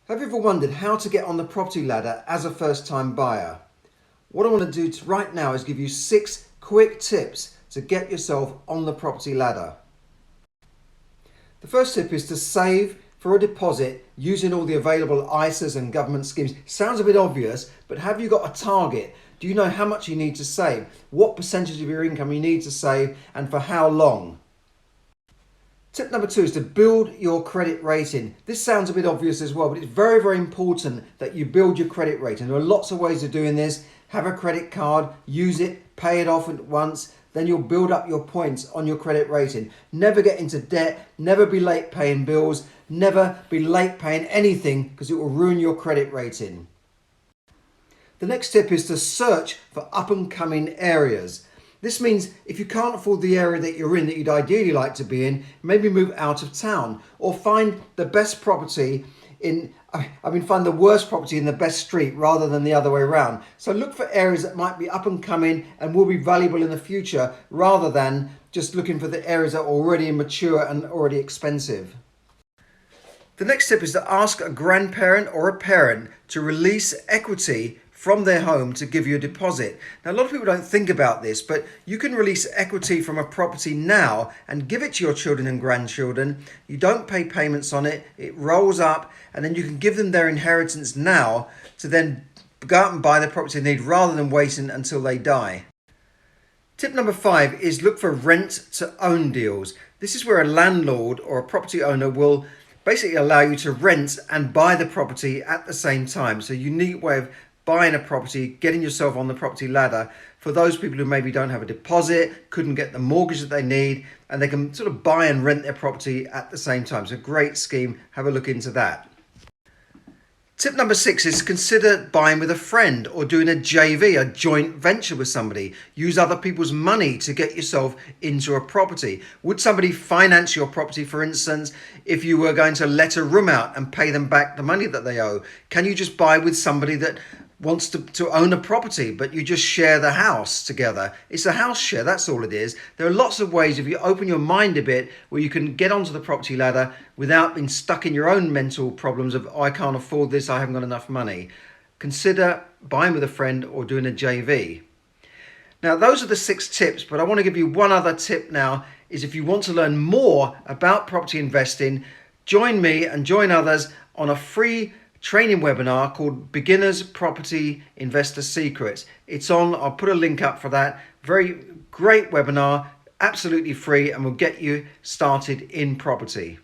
Have you ever wondered how to get on the property ladder as a first-time buyer? What I want to do right now is give you 6 quick tips to get yourself on the property ladder. The first tip is to save for a deposit using all the available ISAs and government schemes. Sounds a bit obvious, but have you got a target? Do you know how much you need to save? What percentage of your income you need to save and for how long? Tip number 2 is to build your credit rating. This sounds a bit obvious as well, but it's very, very important that you build your credit rating. There are lots of ways of doing this. Have a credit card, use it, pay it off at once, then you'll build up your points on your credit rating. Never get into debt, never be late paying bills, never be late paying anything because it will ruin your credit rating. The next tip is to search for up and coming areas. This means if you can't afford the area that you're in that you'd ideally like to be in, maybe move out of town or find the best property find the worst property in the best street rather than the other way around. So look for areas that might be up and coming and will be valuable in the future rather than just looking for the areas that are already mature and already expensive. The next tip is to ask a grandparent or a parent to release equity from their home to give you a deposit. Now, a lot of people don't think about this, but you can release equity from a property now and give it to your children and grandchildren. You don't pay payments on it, it rolls up, and then you can give them their inheritance now to then go out and buy the property they need rather than waiting until they die. Tip number 5 is look for rent to own deals. This is where a landlord or a property owner will basically allow you to rent and buy the property at the same time. So a unique way of buying a property, getting yourself on the property ladder for those people who maybe don't have a deposit, couldn't get the mortgage that they need, and they can sort of buy and rent their property at the same time. So great scheme, have a look into that. Tip number 6 is consider buying with a friend or doing a JV, a joint venture with somebody. Use other people's money to get yourself into a property. Would somebody finance your property, for instance, if you were going to let a room out and pay them back the money that they owe? Can you just buy with somebody that wants to own a property, but you just share the house together? It's a house share, that's all it is. There are lots of ways, if you open your mind a bit, where you can get onto the property ladder without being stuck in your own mental problems of, oh, I can't afford this, I haven't got enough money. Consider buying with a friend or doing a JV. Now, those are the 6 tips, but I want to give you one other tip now, is if you want to learn more about property investing, join me and join others on a free training webinar called Beginners Property Investor Secrets. I'll put a link up for that. Very great webinar, absolutely free, and will get you started in property.